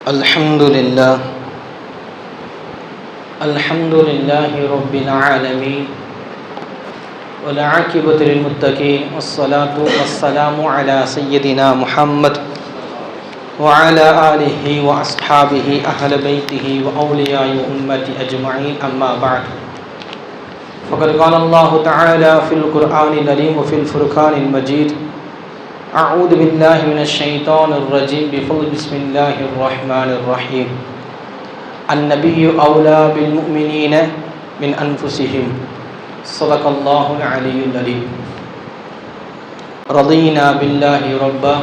الحمد لله رب العالمين والعاقبة للمتقين والصلاة والسلام على سيدنا محمد وعلى آله وأصحابه أهل بيته وأولياء أمته أجمعين أما بعد فقد قال الله تعالى في القرآن الكريم وفي الفرقان المجيد أعوذ بالله من الشيطان الرجيم بسم الله الرحمن الرحيم النبي أولى بالمؤمنين من أنفسهم صدق الله العلي العظيم رضينا بالله ربا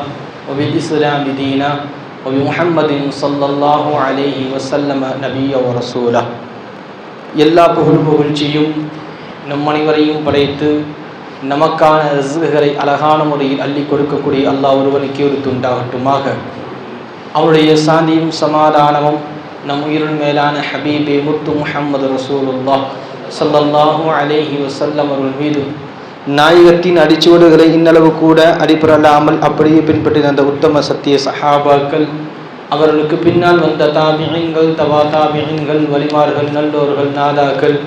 وبالإسلام دينا وبمحمد صلى الله عليه وسلم نبيا ورسولا எல்லா புகழ்ச்சியும் நம் அனைவரையும் படைத்து நமக்கான ரிஸ்குகளை அழகான முறையில் அள்ளி கொடுக்கக்கூடிய அல்லாஹ் ஒருவனுக்கே உண்டாகட்டுமாக. அவருடைய சாந்தியும் சமாதானமும் நம் உயிரின் மேலான ஹபீபே முத்து முஹம்மது ரசூலுல்லாஹ் ஸல்லல்லாஹு அலைஹி வஸல்லம் அவர்கள் மீது நாயகத்தின் அடிச்சுவடுகளை இன்னளவு கூட அடிப்படலாமல் அப்படியே பின்பற்றின அந்த உத்தம சத்திய சஹாபாக்கள், அவர்களுக்கு பின்னால் வந்த தாபிஈன்கள், தவா தாபிஈன்கள், வலிமார்கள், நல்லோர்கள், நாதாக்கள்,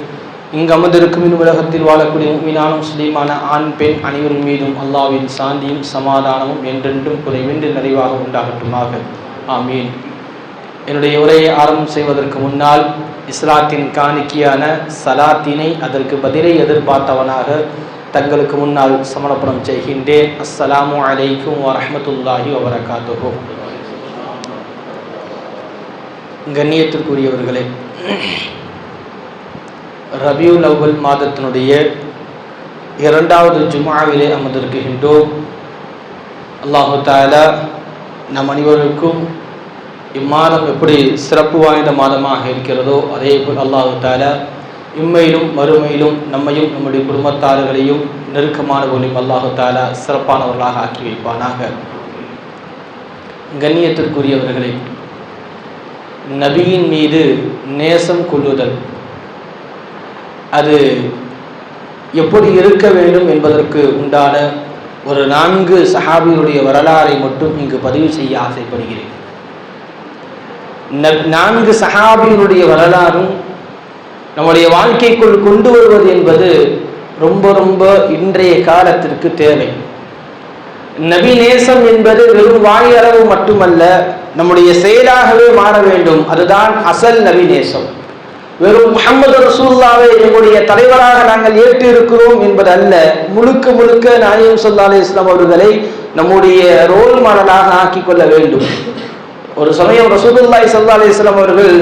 இங்கு அமர்ந்திருக்கும் உலகத்தில் வாழக்கூடிய முஃமினான முஸ்லீமான ஆண் பெண் அனைவரும் மீதும் அல்லாஹ்வின் சாந்தியும் சமாதானமும் என்றென்றும் குறைவின்றி நிறைவாக உண்டாகட்டுமாக. ஆமீன். என்னுடைய உரையை ஆரம்பம் செய்வதற்கு முன்னால் இஸ்லாத்தின் காணிக்கையான சலாத்தினை அதற்கு பதிலை எதிர்பார்த்தவனாக தங்களுக்கு முன்னால் சமர்ப்பணம் செய்கின்றேன். அஸ்ஸலாமு அலைக்கும் வரஹ்மத்துல்லாஹி வபரகாத்துஹு. கண்ணியத்திற்குரியவர்களே, ரபியுல் அவ்வல் மாதத்தினுடைய இரண்டாவது ஜும்ஆவிலே அமர்ந்திருக்கின்றோம். அல்லாஹு தஆலா நம் அனைவருக்கும் இம்மாதம் எப்படி சிறப்பு வாய்ந்த மாதமாக இருக்கிறதோ அதே போல் அல்லாஹு தஆலா இம்மையிலும் மறுமையிலும் நம்மையும் நம்முடைய குடும்பத்தார்களையும் நெருக்கமானவர்களையும் அல்லாஹு தஆலா சிறப்பானவர்களாக ஆக்கி வைப்பானாக. கண்ணியத்திற்குரியவர்களே, நபியின் மீது நேசம் கொள்ளுதல் அது எப்படி இருக்க வேண்டும் என்பதற்கு உண்டான ஒரு 4 சஹாபிகளுடைய வரலாறை மட்டும் இங்கு பதிவு செய்ய ஆசைப்படுகிறேன். 4 சஹாபிகளுடைய வரலாறும் நம்முடைய வாழ்க்கைக்குள் கொண்டு வருவது என்பது ரொம்ப ரொம்ப இன்றைய காலத்திற்கு தேவை. நபி நேசம் என்பது வெறும் வாயளவு மட்டுமல்ல, நம்முடைய செயலாகவே மாற வேண்டும். அதுதான் அசல் நபி நேசம். வெறும் முஹம்மது ரசூலுல்லாஹ்வை எங்களுடைய தலைவராக நாங்கள் ஏற்று இருக்கிறோம் என்பது அல்ல, முழுக்க முழுக்க நாயகம் ஸல்லல்லாஹு அலைஹி வஸல்லம் அவர்களை நம்முடைய ரோல் மாடலாக ஆக்கிக் கொள்ள வேண்டும். ஒரு சமயம் ரசூலுல்லாஹி ஸல்லல்லாஹு அலைஹி வஸல்லம் அவர்கள்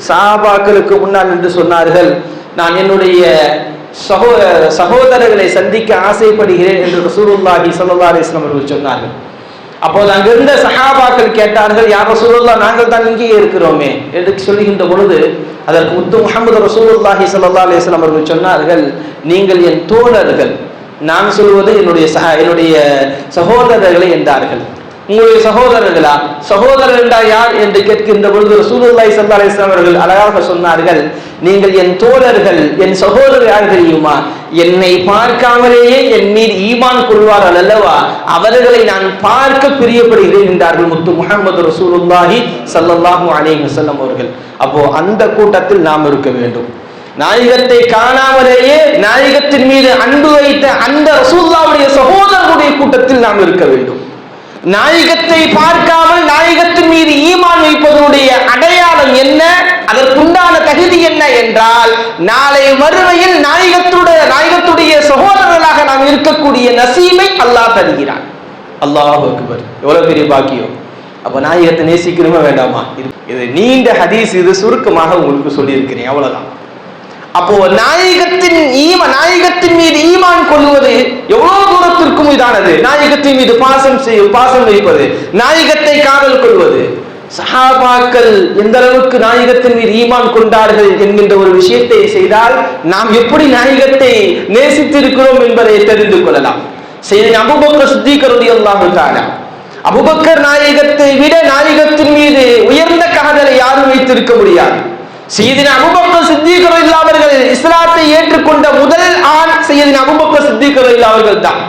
சஹாபாக்களுக்கு முன்னால் நின்று சொன்னார்கள், நான் என்னுடைய சகோதரர்களை சந்திக்க ஆசைப்படுகிறேன் என்று ரசூலுல்லாஹி ஸல்லல்லாஹு அலைஹி வஸல்லம் அவர்கள் சொன்னார்கள். அப்போது அங்கிருந்த சஹாபாக்கள் கேட்டார்கள், யா ரசூலுல்லாஹ், நாங்கள் தான் இங்கேயே இருக்கிறோமே என்று சொல்லுகின்ற பொழுது அதற்கு முத்து முஹம்மது ரசூலுல்லாஹி ஸல்லல்லாஹு அலைஹி வஸல்லம் அவர்கள் சொன்னார்கள், நீங்கள் என் தோழர்கள், நான் சொல்வது என்னுடைய சகோதரர்களை என்றார்கள். உங்களுடைய சகோதரர்களா? சகோதரர் என்றால் யார் என்று கேட்கின்ற பொழுது ரசூலுல்லாஹி ஸல்லல்லாஹு அலைஹி வஸல்லம் அவர்கள் அழகாக சொன்னார்கள், நீங்கள் என் தோழர்கள், என் சகோதரர் யார் தெரியுமா? என்னை பார்க்காமலேயே என் மீது ஈமான் கொள்வார்கள் அல்லவா, அவர்களை நான் பார்க்க பிரியப்படுகிறேன் என்றார்கள் முத்து முஹம்மது ரசூலுல்லாஹி ஸல்லல்லாஹு அலைஹி வஸல்லம் அவர்கள். அப்போ அந்த கூட்டத்தில் நாம் இருக்க வேண்டும். நாயகத்தை காணாமலேயே நாயகத்தின் மீது அன்பு வைத்த அந்த ரசூலுல்லாஹ்வுடைய சகோதரர்களுடைய கூட்டத்தில் நாம் இருக்க வேண்டும். நாயகத்தை பார்க்காமல் நாயகத்தின் மீது ஈமான் வைப்பதனுடைய அடையாளம் என்ன, அதற்குண்டான தகுதி என்ன என்றால், நாளை மறுமையில் நாயகத்துடைய சகோதரர்களாக நாம் இருக்கக்கூடிய நசீபை அல்லாஹ் தருகிறான். அல்லாஹு அக்பர், எவ்வளவு பெரிய பாக்கியம். அப்ப நாயகத்தை நேசிக்கணுமா வேண்டாமா? இது நீண்ட ஹதீஸ், இது சுருக்கமாக உங்களுக்கு சொல்லியிருக்கிறேன், அவ்வளவுதான். அப்போ நாயகத்தின் மீது ஈமான் கொள்வது எவ்வளவு தூரத்திற்கும் இதானது. நாயகத்தின் மீது பாசம் வைப்பது, நாயகத்தை காதல் கொள்வது. சஹாபாக்கள் எந்த அளவுக்கு நாயகத்தின் மீது ஈமான் கொண்டார்கள் என்கின்ற ஒரு விஷயத்தை செய்தால் நாம் எப்படி நாயகத்தை நேசித்திருக்கிறோம் என்பதை தெரிந்து கொள்ளலாம். சையதுனா அபூபக்கர் சித்திக் ரலியல்லாஹு தஆலா, அபூபக்கர் நாயகத்தை விட நாயகத்தின் மீது உயர்ந்த காதலை யாரும் வைத்திருக்க முடியாது. சையதுனா அபூபக்கர் சித்திக் ரலியல்லாஹு அவர்கள் இஸ்லாத்தை ஏற்றுக்கொண்ட முதல் ஆண் சையதுனா அபூபக்கர் சித்திக் ரலியல்லாஹு அவர்கள் தான்.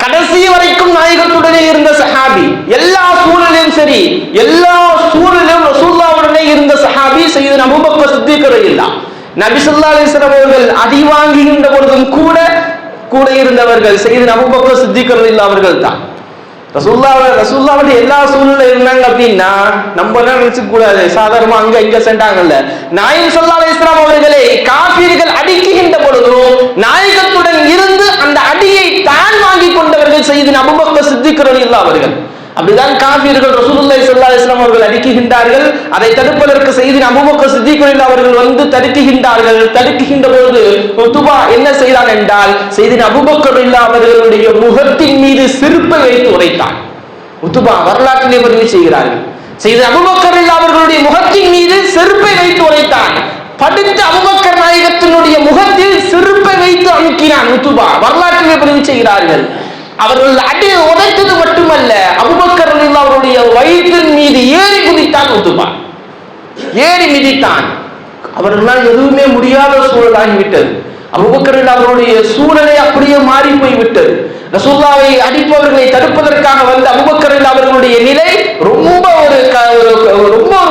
கடைசி வரைக்கும் நாயகத்துடனே இருந்த சஹாபி, எல்லா சூழலிலும் சரி, எல்லா சூழலிலும் ரசூலுல்லாஹ்வுடனே இருந்த சஹாபி சையதுனா அபூபக்கர் சித்திக் ரலியல்லாஹு. நபி ஸல்லல்லாஹு அலைஹி வஸல்லம் அவர்கள் அடி வாங்குகின்ற பொழுதும் கூட இருந்தவர்கள் சையதுனா அபூபக்கர் சித்திக் ரலியல்லாஹு அவர்கள் தான். ரசூலுல்லாஹ்வுடைய எல்லா சூழ்நிலை இருந்தாங்க அப்படின்னா நம்ம நினைச்சு கூடாது, சாதாரணமா அங்க இங்க சென்றாங்கல்ல. நாயகம் ஸல்லல்லாஹு அலைஹி வஸல்லம் அவர்களை காஃபிர்கள் அடிக்குகின்ற பொழுதும் நாயகத்துடன் இருந்து அந்த அடியை தான் வாங்கி கொண்டவர்கள் சையதுனா அபூபக்கர் சித்திக் ரலியல்லாஹு அவர்கள். அப்படிதான் காஃபிர்கள் ரசூலுல்லாஹி ஸல்லல்லாஹு அலைஹி வஸல்லம் அவர்கள் அடிக்குகின்றார்கள். அதை தடுப்பதற்கு சையதுனா அபூபக்கர் சித்திக் ரலியல்லாஹு அவர்கள் வந்து தடுக்குகின்றார்கள். தடுக்குகின்ற பொழுது உத்பா என்ன செய்தான் என்றால் சையதுனா அபூபக்கர் ரலியல்லாஹு அவர்களுடைய முகத்தின் மீது செருப்பை வைத்து உரைத்தான். உத்பா வரலாற்றிலே பதிவு செய்கிறார்கள். சையதுனா அபூபக்கர் ரலியல்லாஹு அவர்களுடைய முகத்தின் மீது செருப்பை வைத்து உரைத்தான். படித்த அபூபக்கர் நாயகத்தினுடைய முகத்தில் செருப்பை வைத்து அமுக்கினான் உத்பா. வரலாற்றிலே பதிவு செய்கிறார்கள். அவர்கள் அடி உதைத்தது மட்டுமல்ல, அபூபக்கர் ரலியல்லாஹு அவருடைய வயிற்றின் மீது ஏறி குதித்தான் உத்பா. ஏறி மிதித்தான். அவர்களால் எதுவுமே முடியாத சூழலாகிவிட்டது. அபூபக்கர் ரலியல்லாஹு அவருடைய சூழலை அப்படியே மாறி போய்விட்டது. ரசூலுல்லாஹ்வை அடிப்பவர்களை தடுப்பதற்காக வந்த அபூபக்கர் ரலியல்லாஹு அவர்களுடைய நிலை ரொம்ப ஒரு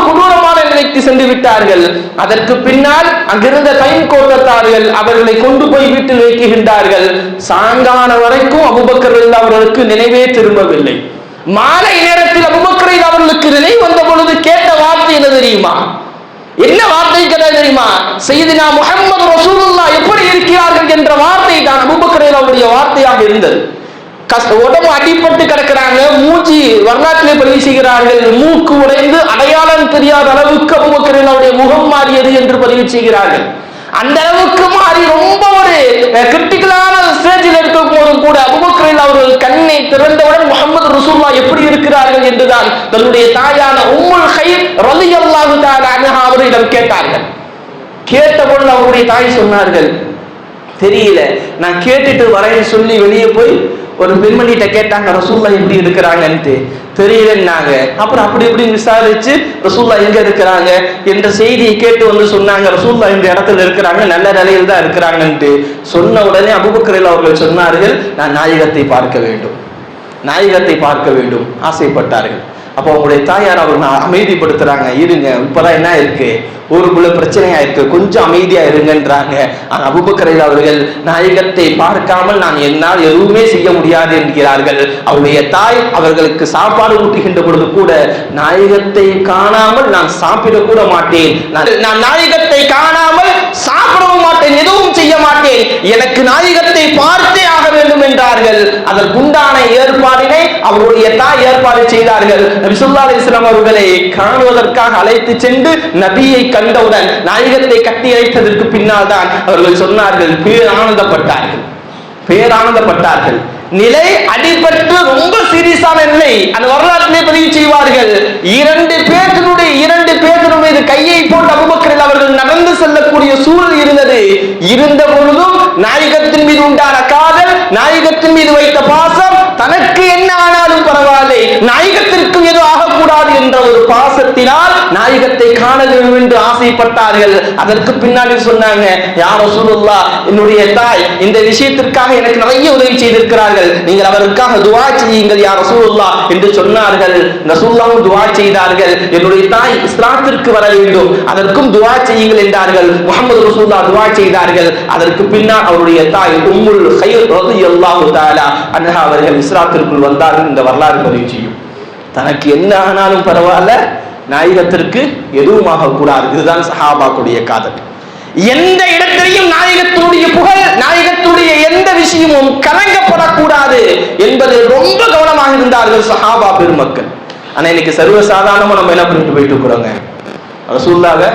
கொடூரமான நிலைக்கு சென்று விட்டார்கள். அதற்கு பின்னால் அங்கிருந்த தைம் கோட்டத்தார்கள் அவர்களை கொண்டு போய் வீட்டில் வைக்கின்றார்கள். சாயங்கால வரைக்கும் அபூபக்கர் ரலியல்லாஹு அவர்களுக்கு நினைவே திரும்பவில்லை. மாலை நேரத்தில் அபூபக்கர் ரலியல்லாஹு அவர்களுக்கு நினைவு வந்த பொழுது கேட்ட வார்த்தை என்ன தெரியுமா? என்ன வார்த்தை கேட்டா தெரியுமா? சையதுனா முஹம்மது ரசூலுல்லாஹ் எப்படி இருக்கிறார்கள் என்ற வார்த்தை தான் அபூபக்கர் ரலியல்லாஹு அவருடைய வார்த்தையாக இருந்தது. உடம்பு அடிபட்டு கிடக்கிறாங்க, மூச்சு வரலாற்றிலே பதிவு செய்கிறார்கள், மூக்கு உடைந்து அடையாளம் தெரியாத அளவுக்கு அபூபக்கர் ரலியல்லாஹு அவருடைய முகம் மாறியது என்று பதிவு செய்கிறார்கள். அந்த அளவுக்கு மாறி ரொம்ப ஒரு கிரிட்டிக்கலான ஸ்டேஜில் இருக்கும் போதும் கூட அபூபக்கர் ரலியல்லாஹு அவர்கள் கண்ணை திறந்தவுடன் முஹம்மது ரசூலுல்லாஹ் எப்படி இருக்கிறார்கள் என்றுதான் தன்னுடைய தாயான உம்முல் கைர் ரலியல்லாஹு தஆலா அன்ஹா அவரிடம் கேட்டார்கள். கேட்டபொழுது அவருடைய தாய் சொன்னார்கள், தெரியல, நான் கேட்டுட்டு வரேன்னு சொல்லி வெளியே போய் ஒரு பெண்மணிகிட்ட கேட்டாங்க ரசூலுல்லாஹ் எப்படி இருக்கிறாங்கன்னு. தெரியலன்னாங்க. அப்புறம் அப்படி இப்படி விசாரிச்சு ரசூலுல்லாஹ் எங்க இருக்கிறாங்க என்ற செய்தியை கேட்டு வந்து சொன்னாங்க, ரசூலுல்லாஹ் இந்த இடத்துல இருக்கிறாங்க, நல்ல நிலையில் தான் இருக்கிறாங்கன்ட்டு. சொன்ன உடனே அபூபக்கர் ரலியல்லாஹு அவர்கள் சொன்னார்கள், நான் நாயகத்தை பார்க்க வேண்டும், நாயகத்தை பார்க்க வேண்டும் ஆசைப்பட்டார்கள். அப்போ அவங்களுடைய தாயார் அவர் அமைதிப்படுத்துறாங்க, இருங்க, இப்பதான் என்ன இருக்கு, ஊருக்குள்ள பிரச்சனையா இருக்கு, கொஞ்சம் அமைதியா இருங்கன்றாங்க. ஆனா அபூபக்கர் ரலியல்லாஹு அவர்கள் நாயகத்தை பார்க்காமல் நான் என்னால் எதுவுமே செய்ய முடியாது என்கிறார்கள். அவருடைய தாய் அவர்களுக்கு சாப்பாடு ஊட்டுகின்ற பொழுது கூட நாயகத்தை காணாமல் நான் சாப்பிட கூட மாட்டேன், நான் நாயகத்தை காணாமல் சாப்பிடவும் மாட்டேன், எதுவும் செய்ய மாட்டேன், எனக்கு நாயகத்தை பார்த்தே ஆக வேண்டும் என்றார்கள். அதற்குண்டான ஏற்பாடினை அவருடைய தாய் ஏற்பாடு செய்தார்கள். நபி ஸல்லல்லாஹு அலைஹி வஸல்லம் அவர்களை காணுவதற்காக அழைத்து சென்று நபியை கண்டவுடன் நாயகத்தை கட்டி அழைத்ததற்கு பின்னால் தான் அவர்கள் சொன்னார்கள், பேரானந்தப்பட்டார்கள். நிலை அடிபட்டு ரொம்ப சீரியஸான நிலை அந்த வரலாற்றிலே பதிவு செய்வார்கள். இரண்டு பேர்களுடைய மீது கையை போட்டு அபூபக்கர் ரலியல்லாஹு அவர்கள் நடந்து செல்லக்கூடிய சூழல் இருந்தது. இருந்த பொழுதும் நாயகத்தின் மீது உண்டான காதல், நாயகத்தின் மீது வைத்த பாசம், தனக்கு என்ன ஆனாலும் பரவாயில்லை, நாயகத்திற்கும் எதுவும் ஆகக்கூடாது என்ற ஒரு பாசத்தினால் நாயகத்தை காண வேண்டும் என்று ஆசைப்பட்டார்கள். அதற்கு பின்னாடி சொன்னாங்க, யா ரசூலுல்லாஹ், என்னுடைய தாய் இந்த விஷயத்திற்காக எனக்கு நிறைய உதவி செய்திருக்கிறார்கள், நீங்கள் அவருக்காக துஆ செய்யுங்கள் யா ரசூலுல்லாஹ் என்று சொன்னார்கள். ரசூலுல்லாஹ் துஆ செய்தார்கள், என்னுடைய தாய் இஸ்லாத்திற்கு வர வேண்டும், அதற்கும் துஆ செய்யுங்கள் என்றார்கள். முஹம்மது ரசூலுல்லாஹ் துஆ செய்தார்கள். அதற்கு பின்னால் அவருடைய தாய் உம்முல் கைர் ரலியல்லாஹு தஆலா அன்ஹா அவர்கள் இஸ்லாத்திற்குள் வந்தார்கள். இந்த வரலாறு பதிவு செய்யும், தனக்கு என்ன ஆனாலும் பரவாயில்ல, நாயகத்திற்கு எதுவும் ஆகக்கூடாது. இதுதான் சஹாபாக்குடைய காதல். எந்த இடத்திலையும் நாயகத்தினுடைய புகழ், நாயகத்துடைய எந்த விஷயமும் கலங்கப்படக்கூடாது என்பது ரொம்ப கவனமாக இருந்தார்கள் சஹாபா பெருமக்கள். ஆனா இன்னைக்கு சர்வசாதாரணமா நம்ம என்ன பண்ணிட்டு போயிட்டு இருக்கிறோங்க, ரசூலுல்லாஹ்வை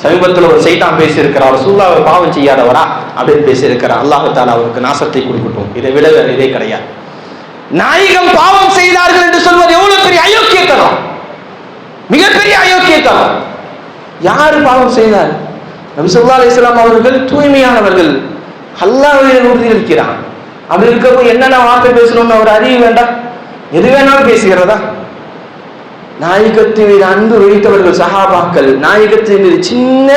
சமீபத்தில் ஒரு சைத்தான் பேசியிருக்கிறார், ரசூலுல்லாஹ் பாவம் செய்யாதவரா அப்படின்னு பேசியிருக்கிறார். அல்லாஹ் தஆலா அவருக்கு நாசத்தை கொடுக்கட்டும். இதை விட வேற இதே கிடையாது. நாயகம் பாவம் செய்தார்கள் என்று சொல்வது எவ்வளவு பெரிய அயோக்கியத்தனம், மிகப்பெரிய அயோக்கியத்தனம். யாரு பாவம் செய்தார்? நபி ஸல்லல்லாஹு அலைஹி வஸல்லம் அவர்கள் தூய்மையானவர்கள், அல்லாஹ்வை உறுதியிருக்கிறான். அப்படி இருக்கப்போ என்னென்ன வார்த்தை பேசணும்னு அவர் அறிய வேண்டாம், எது வேணாலும் பேசுகிறதா? நாயகத்தின் மீது அன்பு வைத்தவர்கள் சஹாபாக்கள், நாயகத்தின் மீது சின்ன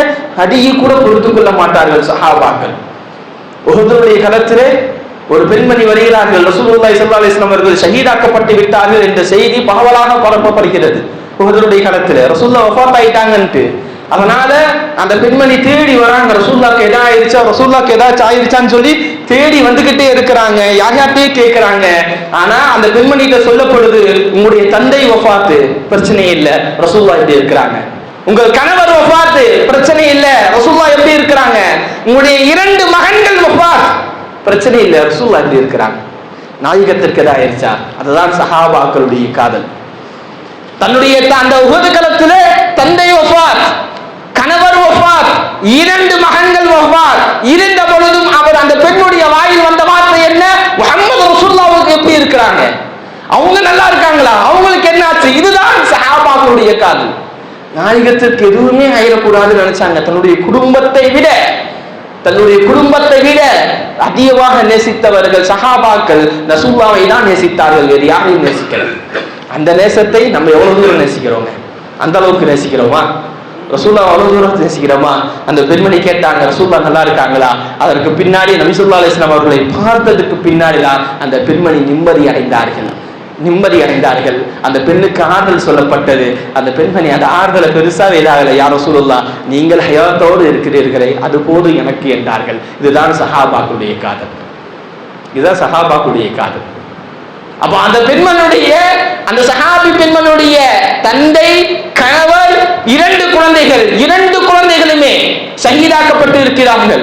அடியை கூட பொறுத்துக் கொள்ள மாட்டார்கள் சஹாபாக்கள். உஹதுடைய களத்திலே ஒரு பெண்மணி வருகிறார்கள், ரசூலுல்லாஹி ஸல்லல்லாஹு அலைஹி வஸல்லம் அவர்கள் ஷஹீதாக்கப்பட்டு விட்டார்கள் என்ற செய்தி பரவலாக பரப்பப்படுகிறது. உஹதுடைய களத்துல ரசூலுல்லாஹ் வஃபாத் ஆயிட்டாங்கன்ட்டு. அதனால அந்த பெண்மணி தேடி வராங்க, ரசூலுல்லாஹ்க்கு எதா ஆயிடுச்சா, ரசூலுல்லாஹ்க்கு ஏதாச்சும் ஆயிடுச்சான்னு சொல்லி தேடி வந்துகிட்டே இருக்கிறாங்க, யார்கிட்டயே கேட்கிறாங்க. ஆனா அந்த பெண்மணிகிட்ட சொல்லப்படுது, உங்களுடைய தந்தை வஃபாத்து, பிரச்சனை இல்லை, ரசூலுல்லாஹ் எப்படி இருக்கிறாங்க. உங்கள் கணவர் வஃபாத்து, பிரச்சனை இல்லை, ரசூலுல்லாஹ் எப்படி இருக்கிறாங்க. உங்களுடைய 2 மகன்கள் வஃபாத், பிரச்சனை இல்லை, ரசூலுல்லாஹ் எப்படி இருக்கிறாங்க. நாயகத்திற்கு எதா ஆயிடுச்சா. அதுதான் சஹாபாக்களுடைய காதல். தன்னுடைய அந்த உஹது களத்துல தந்தை வஃபாத், கணவர் வஃபாத், 2 மகன்கள் வஃபாத் இருந்த பொழுதும் அவர் அந்த பெண்ணுடைய வாயில் வந்த வார்த்தை என்ன, முஹம்மது ரசூலுல்லாஹ்வுக்கு எப்படி இருக்கிறாங்க, அவங்க நல்லா இருக்காங்களா, அவங்களுக்கு என்ன ஆச்சு. இதுதான் சஹாபாக்களுடைய காதல். நாயகத்திற்கு எதுவுமே ஆயிடக்கூடாதுன்னு நினைச்சாங்க. தன்னுடைய குடும்பத்தை விட அதிகமாக நேசித்தவர்கள் சஹாபாக்கள் ரசூலுல்லாஹ்வை தான் நேசித்தார்கள், வேறு யாரையும் நேசிக்கல. அந்த நேசத்தை நம்ம எவ்வளவு தூரம் நேசிக்கிறோங்க, அந்த அளவுக்கு நேசிக்கிறோமா, ரசூலுல்லாஹ் அவ்வளவு தூரம் நேசிக்கிறோமா. அந்த பெண்மணி கேட்டாங்க, ரசூலுல்லாஹ் நல்லா இருக்காங்களா. அதற்கு பின்னாடி நபி ஸல்லல்லாஹு அலைஹி வஸல்லம் அவர்களை பார்த்ததுக்கு பின்னாடிதான் அந்த பெண்மணி நிம்மதி அடைந்தார்கள். அந்த பெண்ணுக்கு ஆறுதல் சொல்லப்பட்டது. அந்த பெண்மணி அந்த ஆறுதலை பெருசாக இதாகல, யா ரசூலுல்லாஹ் நீங்கள் ஹயாத்தோடு இருக்கிறீர்களே அது போது எனக்கு என்றார்கள். இதுதான் சஹாபாக்களுடைய காதல். அப்ப அந்த சஹாபி பெண்மனுடைய தந்தை, கணவர், 2 குழந்தைகள், 2 குழந்தைகளுமே ஷஹீதாக்கப்பட்டு இருக்கிறார்கள்.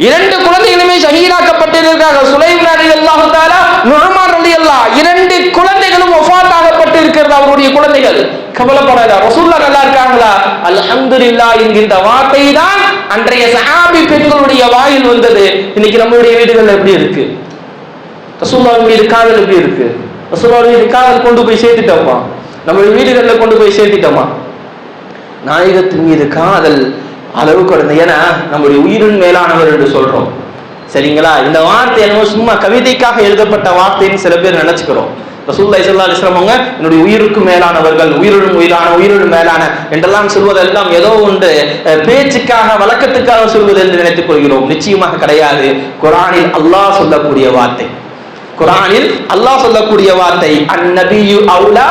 2 குழந்தைகளுமே ஷஹீதாக்கப்பட்டிருக்கிறார்கள். சுலைம் ரலியல்லாஹு தஆலா, நுஅமான் ரலியல்லாஹு, 2 குழந்தைகளும் வஃபாத் ஆகப்பட்டு இருக்கிறது அவருடைய குழந்தைகள். கவலைப்படாத, ரசூலுல்லாஹ் நல்லா இருக்காங்களா, அல்ஹம்துலில்லாஹ் என்கின்ற வார்த்தை தான் அன்றைய சஹாபி பெண்களுடைய வாயில் வந்தது. இன்னைக்கு நம்மளுடைய வீடுகள் எப்படி இருக்கு, ரசூலுல்லாஹ் மீது காதல் எப்படி இருக்கு, ரசூலுல்லாஹ் மீது காதல் கொண்டு போய் சேர்த்துட்டோமா, நம்மளுடைய வீடுகளில் கொண்டு போய் சேர்த்துட்டோமா. நாயகத்தின் மீது காதல் அளவு கடந்த, ஏன்னா நம்முடைய உயிரின் மேலானவர் என்று சொல்றோம், சரிங்களா. இந்த வார்த்தை என்னமோ சும்மா கவிதைக்காக எழுதப்பட்ட வார்த்தைன்னு சில பேர் நினைச்சுக்கிறோம். ரசூலுல்லாஹி ஸல்லல்லாஹு அலைஹி வஸல்லம் அவங்க என்னுடைய உயிருக்கும் மேலானவர்கள், உயிரினும் மேலான என்றெல்லாம் சொல்வதெல்லாம் ஏதோ ஒன்று பேச்சுக்காக வழக்கத்துக்காக சொல்வது என்று நினைத்துக் கொள்கிறோம். நிச்சயமாக கிடையாது. குர்ஆனில் அல்லாஹ் சொல்லக்கூடிய வார்த்தை அந்நபியு அவுலா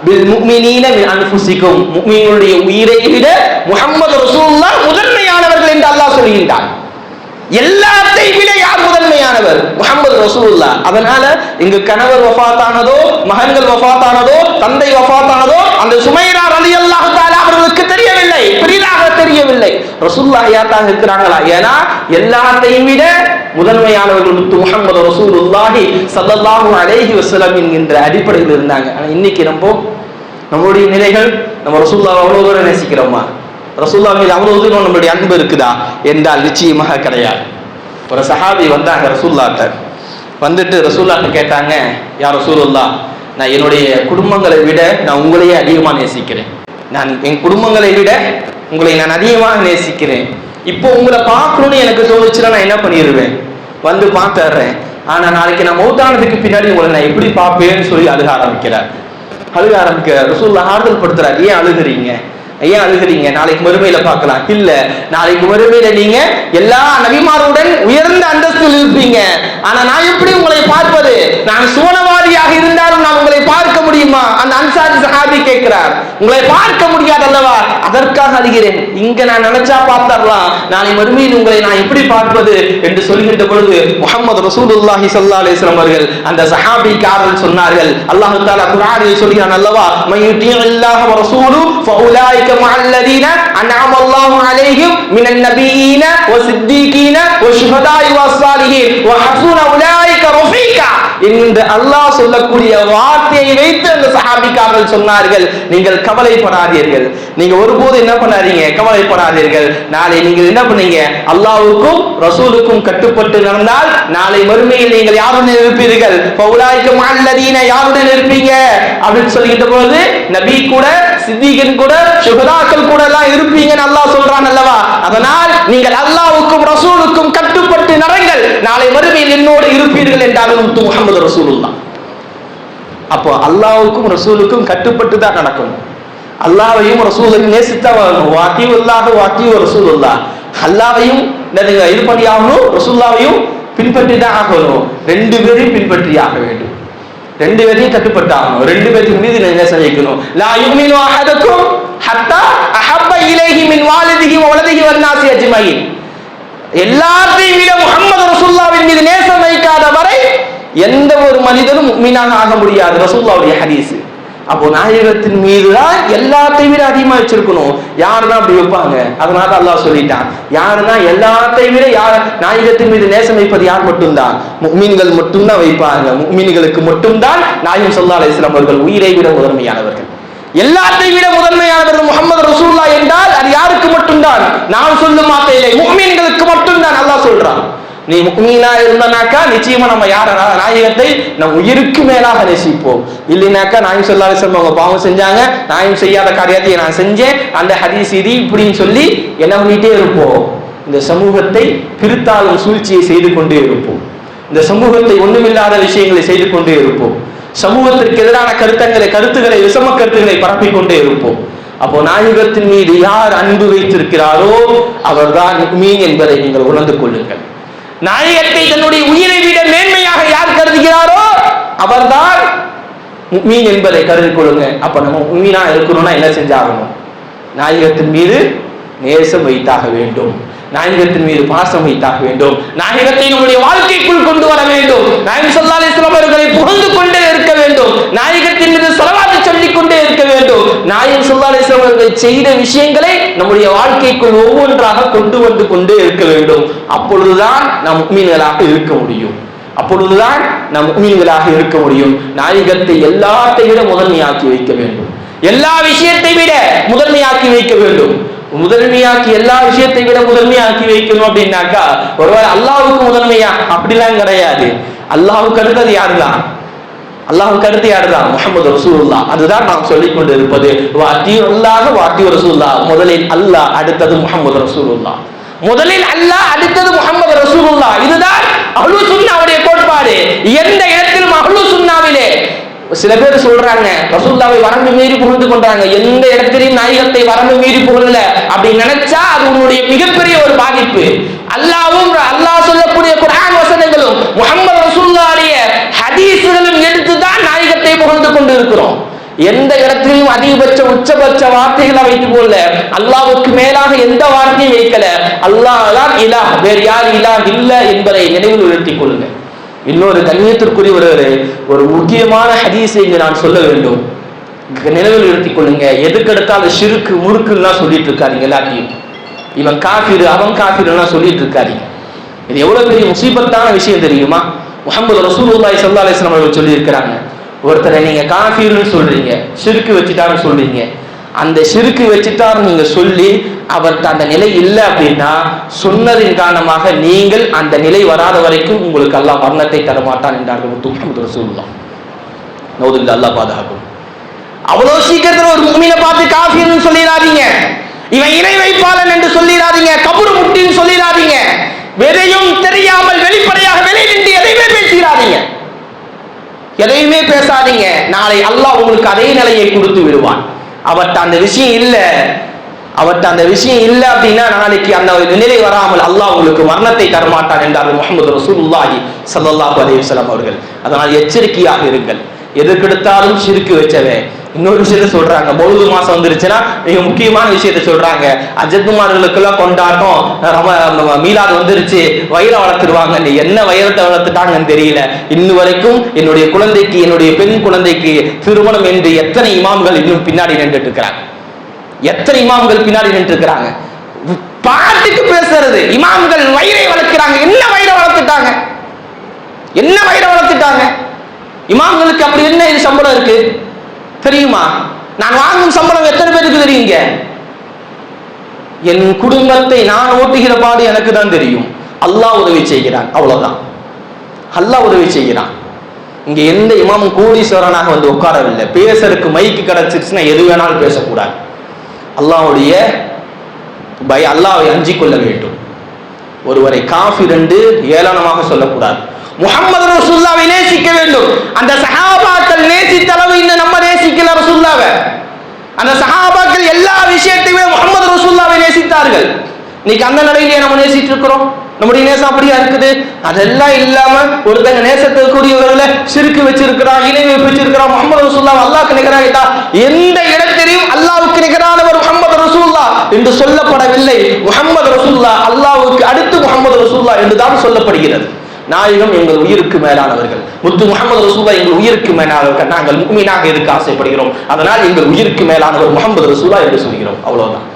பில் முஃமினீன மின் அன்ஃபுசிகும், முஃமின்களுடைய உயிரை விட முஹம்மது ரசூலுல்லாஹ் முதன்மையானவர்கள் என்று அல்லாஹ் சொல்கிறார். எல்லாத்தை விட யார் முதன்மையானவர், முஹம்மது ரசூலுல்லாஹ். அதனால எங்க கணவர் வஃபாத்தானதோ, மகன்கள் வஃபாத்தானதோ, தந்தை வஃபாத்தானதோ அந்த சுமைரா ரலியல்லாஹு தஆலா அவர்களுக்கு தெரியவில்லை, பெரிதாக தெரியவில்லை. ரசூலுல்லாஹ் யாத்தாக இருக்கிறாங்களா, ஏன்னா எல்லாத்தையும் விட முதன்மையானவர்கள் முஹம்மது ரசூலுல்லாஹி ஸல்லல்லாஹு அலைஹி வஸல்லம் என்கின்ற அடிப்படையில் இருந்தாங்க. ஆனா இன்னைக்கு நம்மளுடைய நிலைகள், நம்ம ரசூலுல்லாஹ் அவ்வளவு தூரம் நேசிக்கிறோமா, ரசூலுல்லாஹ் மீது அவ்வளவு தூரம் நம்மளுடைய அன்பு இருக்குதா என்றால் நிச்சயமாக கிடையாது. ஒரு சஹாபி வந்தாங்க ரசூலுல்லாஹ்ட்ட, வந்துட்டு ரசூலுல்லாஹ்ட்ட கேட்டாங்க, யா ரசூலுல்லாஹ் நான் என்னுடைய குடும்பங்களை விட நான் உங்களையே அதிகமாக நேசிக்கிறேன், நான் என் குடும்பங்களை விட உங்களை நான் அதிகமாக நேசிக்கிறேன். இப்போ உங்களை பார்க்கணும்னு எனக்கு தோணுச்சுன்னா நான் என்ன பண்ணிடுவேன், வந்து பார்த்துடுறேன். ஆனா நாளைக்கு நான் மௌத்தானதுக்கு பின்னாடி உங்களை நான் எப்படி பார்ப்பேன்னு சொல்லி அழுக ஆரம்பிக்கிறார். ரசூலுல்லாஹ் ஆறுதல் படுத்துறார், ஏன் அழுகிறீங்க, நாளைக்கு மறுமையில பார்க்கலாம். இல்ல, நாளைக்கு மறுமையில நீங்க எல்லா நபிமாருடன் உயர்ந்த அந்தஸ்தில் இருப்பீங்க. ஆனா நான் எப்படி உங்களை பார்ப்பது, நான் சுவனவாதியாக இருந்தாலும் நான் உங்களை பார்க்க முடியுமா. அந்த அன்சாரி சஹாபி கேட்கிறார், உங்களை பார்க்க முடியாது அல்லவா, அதற்காக அழுகிறேன். இங்க நான் நினைச்சா பார்த்தரலாம், நாளை மறுமையில் உங்களை நான் எப்படி பார்ப்பது என்று சொல்கின்ற பொழுது முஹம்மது ரசூலுல்லாஹி ஸல்லல்லாஹு அலைஹி வஸல்லம் அவர்கள் அந்த சஹாபிக்காரர்கள் சொன்னார்கள், அல்லாஹ் தஆலா குர்ஆனில் சொல்கிறான் அல்லவா, மய்யுதீஇல்லாஹ வ ரசூலு ஃபஉலாயிக மஅல்லதீன அன்அம அல்லாஹு அலைஹிம் மினன் நபியீன வஸித்தீகீன வஷுஹதாஇ வஸ்ஸாலிஹீன் வ ஹஸுன உலாயிக ரஃபீகா என்று அல்லாஹ் சொல்லக்கூடிய வார்த்தையை வைத்து அந்த சஹாபிக்காரர்கள் சொன்னார்கள், நீங்கள் கவலைப்படாதீர்கள், நீங்க ஒருபோது என்ன பண்ணாதீங்க, கவலைப்படாதீர்கள். நாளை நீங்கள் என்ன பண்ணீங்க, அல்லாஹ்வுக்கும் ரசூலுக்கும் கட்டுப்பட்டு நடந்தால் நாளை மறுமையில் நீங்கள் யாருடன் இருப்பீர்கள், ஃபஉலாயிக மஅல்லதீன யாருடன் இருப்பீங்க அப்படின்னு சொல்லிட்ட போது நபி கூட, சித்திகன் கூட, சுஹதாக்கள் கூட எல்லாம் இருப்பீங்கன்னு அல்லாஹ் சொல்றான் அல்லவா. அதனால் நீங்கள் அல்லாஹ்வுக்கும் ரசூலுக்கும் கட்டுப்பட்டு நடங்கள், நாளை மறுமையில் என்னோடு இருப்பீர்கள் என்றார்கள் முஹம்மது ரசூலுல்லாஹ். அப்போ அல்லாஹ்வுக்கும் ரசூலுக்கும் கட்டுப்பட்டு தான் நடக்கணும். அல்லாஹ்வையும் ரசூலையும் நேசித்தா வரணும். வாத்தியுல்லாஹு வாத்தியு ரசூலுல்லாஹ். அல்லாஹ்வையும் இது பண்ணியாகணும், ரசூலுல்லாஹ்வையும் பின்பற்றி தான் ஆகணும். 2 பேரையும் பின்பற்றி ஆக வேண்டும். 2 பேரையும் கட்டுப்பட்டு ஆகணும். 2 பேருக்கு மீது நேசம் வைக்கணும். லா யுமினு அஹதுக்கும் ஹத்தா அஹப்ப இலைஹி மின் வாலிதிஹி வ வலதிஹி வன்னாஸி அஜ்மஈன். எல்லாத்தையும் விட முஹம்மது ரசூலுல்லாஹ்வின் மீது நேசம் வைக்காத வரை எந்த ஒரு மனிதனும் முஃமினாக ஆக முடியாது. ரசூலுல்லாஹ்வுடைய ஹதீஸ். அப்போ நாயகத்தின் மீது தான் எல்லாத்தையும் விட அதிகமா வச்சிருக்கணும். யாரு தான் அப்படி வைப்பாங்க? அதனால அல்லாஹ் சொல்லிட்டான், யாருன்னா எல்லாத்தையும் விட யார் நாயகத்தின் மீது நேசம் வைப்பது யார் மட்டும்தான்? முஃமின்கள் மட்டும்தான் வைப்பாங்க. முஃமின்களுக்கு மட்டும்தான் நாயகம் ஸல்லல்லாஹு அலைஹி வஸல்லம் அவர்கள் உயிரை விட முதன்மையானவர்கள். எல்லாத்தையும் விட முதன்மையானவர்கள் முஹம்மது ரசூலுல்லாஹ் என்றால் அது யாருக்கு மட்டும்தான்? நான் சொல்லும் வார்த்தையிலே முஃமின்களுக்கு மட்டும்தான் அல்லாஹ் சொல்றான். நீ முஃமினா இருந்தானாக்கா நிச்சயமா நம்ம யார நாயகத்தை நம் உயிருக்கு மேலாக நேசிப்போம். இல்லைனாக்கா நாயகம் ஸல்லல்லாஹு அலைஹி வஸல்லம் அவங்க பாவம் செஞ்சாங்க, நாயகம் செய்யாத காரியத்தை நான் செஞ்சேன், அந்த ஹதீஸ் இது இப்படின்னு சொல்லி என்ன பண்ணிட்டே இருப்போம். இந்த சமூகத்தை பிரித்தாளும் சூழ்ச்சியை செய்து கொண்டே இருப்போம். இந்த சமூகத்தை ஒண்ணுமில்லாத விஷயங்களை செய்து கொண்டே இருப்போம். சமூகத்திற்கு எதிரான கருத்துக்களை விஷம கருத்துக்களை பரப்பிக் கொண்டே இருப்போம். அப்போ நாயகத்தின் மீது யார் அன்பு வைத்திருக்கிறாரோ அவர்தான் முஃமின் என்பதை நீங்கள் உணர்ந்து கொள்ளுங்கள். நாயகத்தை தன்னுடைய உயிரை விட மேன்மையாக யார் கருதுகிறாரோ அவர்தான் முஃமின் என்பதை கருதி கொள்ளுங்க. அப்ப நம்ம முஃமினா இருக்கணும்னா என்ன செஞ்சாகணும்? நாயகத்தின் மீது நேசம் வைத்தாக வேண்டும். நாயகத்தின் மீது பாசம் வைத்தாக வேண்டும். நாயகத்தை நம்முடைய வாழ்க்கைக்குள் கொண்டு வர வேண்டும். நாயகம் ஸல்லல்லாஹு அலைஹி வஸல்லம் அவர்களை புகழ்ந்து கொண்டே இருக்க வேண்டும். நாயகத்தின் மீது ஸலவாத் சொல்லிக் கொண்டே இருக்க வேண்டும். நாயகம் ஸல்லல்லாஹு அலைஹி வஸல்லம் அவர்கள் செய்த விஷயங்களை நம்முடைய வாழ்க்கைக்குள் ஒவ்வொன்றாக கொண்டு வந்து கொண்டே இருக்க வேண்டும். அப்பொழுதுதான் நாம் முஃமின்களாக இருக்க முடியும். அப்பொழுதுதான் நாம் முஃமின்களாக இருக்க முடியும். நாயகத்தை எல்லாத்தை விட முதன்மையாக்கி வைக்க வேண்டும். எல்லா விஷயத்தை விட முதன்மையாக்கி வைக்க வேண்டும். முதன்மையாக்கி எல்லா விஷயத்தை விட முதன்மையாக்கி வைக்கணும் அப்படின்னாக்கா ஒருவேளை அல்லாஹ்வுக்கு முதன்மையா? அப்படிலாம் கிடையாது. அல்லாஹ்வுக்கு அடுத்தது யாருதான்? அல்லாஹ்வுக்கு அடுத்து யாருதான்? முஹம்மது ரசூலுல்லாஹ். அதுதான் நாம் சொல்லிக் கொண்டு இருப்பது. வாத்தியுல்லாஹ் வாத்தியு ரசூலுல்லாஹ். முதலில் அல்லாஹ், அடுத்தது முஹம்மது ரசூலுல்லாஹ். முதலில் அல்லாஹ், அடுத்தது முஹம்மது ரசூலுல்லாஹ். இதுதான் அஹ்லு சுன்னாவுடைய கோட்பாடு. எந்த இடத்திலும் அஹ்லு சுன்னாவிலே சில பேர் சொல்றாங்க ரசூலுல்லாஹ்வை வரம்பு மீறி புகழ்ந்து கொண்டாங்க. எந்த இடத்திலையும் நாயகத்தை வரம்பு மீறி புகழல அப்படி நினைச்சா அது உன்னுடைய மிகப்பெரிய ஒரு பாதிப்பு. அல்லாஹ் சொல்லக்கூடிய குர்ஆன் வசனங்களும் முஹம்மது ரசூலுல்லாஹ்வுடைய ஹதீஸ்களும் எடுத்துதான் நாயகத்தை புகழ்ந்து கொண்டு இருக்கிறோம். எந்த இடத்திலும் அதிகபட்ச உச்சபட்ச வார்த்தைகளை வைத்து போல அல்லாஹ்வுக்கு மேலாக எந்த வார்த்தையும் வைக்கல. அல்லாஹ் தான் இலாஹ், வேறு யார் இலாஹ் இல்ல என்பதை நினைவில் நிறுத்திக் கொள்ளுங்க. இன்னொரு கண்ணியத்திற்குரிய ஒரு முக்கியமான ஹதீஸை இங்கு நான் சொல்ல வேண்டும். நினைவில் நிறுத்திக் கொள்ளுங்க. எதுக்கெடுத்தாலும் ஷிர்க் முறுக்குலாம் சொல்லிட்டு இருக்காதீங்க. எல்லாத்தையும் இவன் காஃபிர் அவன் காஃபிர்லாம் சொல்லிட்டு இருக்காதீங்க. இது எவ்வளவு பெரிய முசீபத்தான விஷயம் தெரியுமா? முஹம்மது ரசூலுல்லாஹி ஸல்லல்லாஹு அலைஹி வஸல்லம் அவர்கள் சொல்லி இருக்கிறாங்க, ஒருத்தரை நீங்க காஃபிர்னு சொல்றீங்க, ஷிர்க் வச்சுட்டாருன்னு சொல்றீங்க. அந்த ஷிர்க் வச்சுட்டாரு நீங்க சொல்லி அவர்கிட்ட அந்த நிலை இல்லை அப்படின்னா சொன்னதின் காரணமாக நீங்கள் அந்த நிலை வராத வரைக்கும் உங்களுக்கு அல்லாஹ் மரணத்தை தரமாட்டான் என்றார்கள் முஹம்மது ரசூலுல்லாஹ். நவுதுல்லாஹ், அல்லாஹ் பாதுகாக்கும். அவ்வளவு சீக்கிரத்தில் ஒரு முஃமினை பார்த்து காஃபிர்னு சொல்லிடாதீங்க, இவன் இணை வைப்பாளன் என்று சொல்லிடாதீங்க, கபர் முட்டின்னு சொல்லிடாதீங்க. எதையும் தெரியாமல் வெளிப்படையாக வெளியே நின்று எதையுமே பேசிடாதீங்க, எதையுமே பேசாதீங்க. நாளை அல்லாஹ் உங்களுக்கு அதே நிலையை கொடுத்து விடுவான். அவர்கிட்ட அந்த விஷயம் இல்லை அப்படின்னா நாளைக்கு அந்த நிலை வராமல் அல்லாஹ் உங்களுக்கு மரணத்தை தரமாட்டான் என்றார்கள் முஹம்மது ரசூலுல்லாஹி ஸல்லல்லாஹு அலைஹி வஸல்லம் அவர்கள். அதனால் எச்சரிக்கையாக இருங்கள். எதுக்கெடுத்தாலும் ஷிர்க் வச்சவன். இன்னொரு விஷயத்த சொல்றாங்க, மௌலூது மாசம் வந்துருச்சுன்னா மிக முக்கியமான விஷயத்த சொல்றாங்க, அஜத்துமார்களுக்கெல்லாம் கொண்டாட்டம், மீலாது வந்துருச்சு, வயிறை வளர்த்துருவாங்க. என்ன வயிறத்தை வளர்த்துட்டாங்கன்னு தெரியல. இன்னும் வரைக்கும் என்னுடைய குழந்தைக்கு, என்னுடைய பெண் குழந்தைக்கு திருமணம் என்று எத்தனை இமாம்கள் இன்னும் பின்னாடி நின்றுட்டு இருக்கிறாங்க. எத்தனை இமாம்கள் பின்னாடி நின்று இருக்கிறாங்க. பாட்டுக்கு பேசுறது இமாம்கள் வயிறை வளர்க்கிறாங்க. என்ன வயிறை வளர்த்துட்டாங்க? என்ன வயிறை வளர்த்துட்டாங்க? இமாம்களுக்கு அப்படி என்ன இது சம்பளம் இருக்கு தெரியுமா? நான் வாங்கும் சம்பளம் எத்தனை பேருக்கு தெரியுங்க? என் குடும்பத்தை நான் ஓட்டுகிற பாடு எனக்கு தான் தெரியும். அல்லாஹ் உதவி செய்கிறான், அவ்வளவுதான். அல்லாஹ் உதவி செய்கிறான். இங்க எந்த இமாமும் கோடீஸ்வரனாக வந்து உட்காரவில்லை. பேசுறதுக்கு மைக்கு கிடைச்சிருச்சுன்னா எது வேணாலும் பேசக்கூடாது. அல்லாஹ்வுடைய அல்லாஹ்வை அஞ்சிக் கொள்ள வேண்டும். ஒருவரை காஃபிர் என்று ஏளனமாக சொல்லக்கூடாது. முஹம்மது ரசூலுல்லாஹ்வை நேசிக்க வேண்டும். அந்த சஹாபாக்கள் நேசித்த அளவு இன்னும் நம்ம நேசிக்கல ரசூலுல்லாஹ்வை. அந்த சஹாபாக்கள் எல்லா விஷயத்தையும் முஹம்மது ரசூலுல்லாஹ்வை நேசித்தார்கள். இன்னைக்கு அந்த நிலையிலே நம்ம நேசித்து இருக்கிறோம். நம்முடைய நேசம் அப்படியா இருக்குது? அதெல்லாம் இல்லாம ஒருத்தங்க நேசத்துக்குரியவர்களை சிறுக்கு வச்சிருக்கிறான், இணை வச்சிருக்கிறான், முஹம்மது ரசூலுல்லாஹ் அல்லாஹ்வுக்கு நிகராக எந்த இடத்திலும் அல்லாஹ்வுக்கு நிகரானவர் முஹம்மது ரசூலுல்லாஹ் என்று சொல்லப்படவில்லை. முஹம்மது ரசூலுல்லாஹ் அல்லாஹ்வுக்கு அடுத்து முஹம்மது ரசூலுல்லாஹ் என்றுதான் சொல்லப்படுகிறது. நாயகம் எங்கள் உயிருக்கு மேலானவர்கள், முத்து முஹம்மது ரசூலுல்லாஹ் எங்கள் உயிருக்கு மேலானவர்கள், நாங்கள் முஃமினாக இருக்க ஆசைப்படுகிறோம், அதனால் எங்கள் உயிருக்கு மேலானவர் முஹம்மது ரசூலுல்லாஹ் என்று சொல்கிறோம். அவ்வளவுதான்.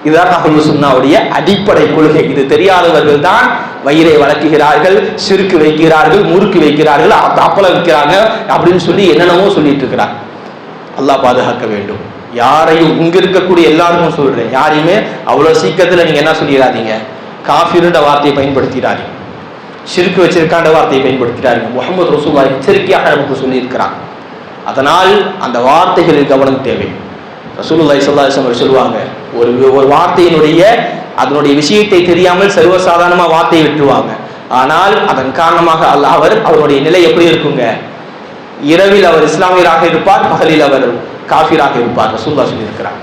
இதுதான் அஹ்லுஸ் சுன்னாவுடைய அடிப்படை கொள்கை. இது தெரியாதவர்கள் தான் வயிறை வளர்க்கிறார்கள், சிறுக்கு வைக்கிறார்கள், முறுக்கு வைக்கிறார்கள், அப்பளம் வைக்கிறாங்க அப்படின்னு சொல்லி என்னென்னமோ சொல்லிட்டு இருக்கிறார். அல்லாஹ் பாதுகாக்க வேண்டும். யாரையும் இங்க இருக்கக்கூடிய எல்லாருக்கும் சொல்றேன், யாரையுமே அவ்வளவு சீக்கிரத்துல நீங்க என்ன சொல்லிடாதீங்க, காஃபிர்ன்ற வார்த்தையை பயன்படுத்திடாதீங்க, சிறுக்கு வச்சிருக்காண்ட வார்த்தையை பயன்படுத்திடாதீங்க. முஹம்மது ரசூலுல்லாஹ் எச்சரிக்கையாக நமக்கு சொல்லி இருக்கிறார். அதனால் அந்த வார்த்தைகளில் கவனம் தேவை. ரசூலுல்லாஹி ஸல்லல்லாஹு அலைஹி வஸல்லம் சொல்லுவாங்க, ஒரு வார்த்தையினுடைய அதனுடைய விஷயத்தை தெரியாமல் சர்வசாதாரணமா வார்த்தையை விட்டுருவாங்க. ஆனால் அதன் காரணமாக அவருடைய நிலை எப்படி இருக்குங்க? இரவில் அவர் இஸ்லாமியராக இருப்பார், பகலில் அவர் காஃபிராக இருப்பார். ரசூலுல்லாஹ் சொல்லியிருக்கிறார்.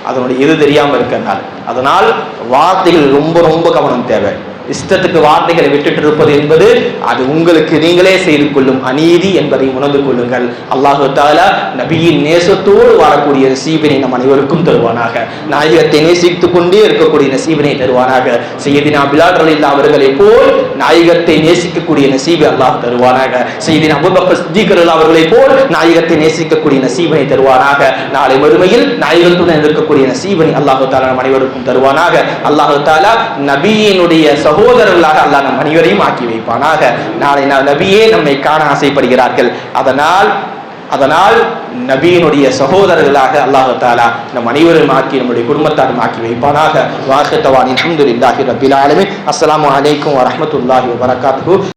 அதனுடைய எது தெரியாம இருக்கிறதுனால. அதனால் வார்த்தைகள் ரொம்ப ரொம்ப கவனம் தேவை. இஷ்டத்துக்கு வார்த்தைகளை விட்டுட்டு இருப்பது என்பது அது உங்களுக்கு நீங்களே செய்து கொள்ளும் அநீதி என்பதை உணர்ந்து கொள்ளுங்கள். அல்லாஹு தஆலா நபியின் நேசத்தோடு வாழக்கூடிய நசீபினை நம் அனைவருக்கும் தருவானாக. நாயகத்தை நேசித்துக் கொண்டே இருக்கக்கூடிய நசீபினை தருவானாக. சையதினா பிலால் ரலியல்லாஹு அவர்களை போல் நாயகத்தை நேசிக்கக்கூடிய நசீபை அல்லாஹ் தருவானாக. சையதினா அபூபக்கர் சித்திக் ரலியல்லாஹு அவர்களை போல் நாயகத்தை நேசிக்கக்கூடிய நசீபினை தருவானாக. நாளை மறுமையில் நாயகத்துடன் இருக்கக்கூடிய நசீபினை அல்லாஹு தஆலா நம் அனைவருக்கும் தருவானாக. அல்லாஹு தஆலா நபியினுடைய சகோதரர்களாக அல்லாஹ் நம் அனைவரையும் ஆக்கி வைப்பானாக. நாளை நபியே நம்மை காண ஆசைப்படுகிறார்கள். அதனால் நபியினுடைய சகோதரர்களாக அல்லாஹ் தஆலா நம் அனைவரையும் ஆக்கி நம்முடைய குடும்பத்தாரும் ஆக்கி வைப்பானாக. வாஹிர் தவானி அல்ஹம்துலில்லாஹி ரப்பில் ஆலமீன். அஸ்ஸலாமு அலைக்கும் வரஹ்மத்துல்லாஹி வபரகாத்துஹு.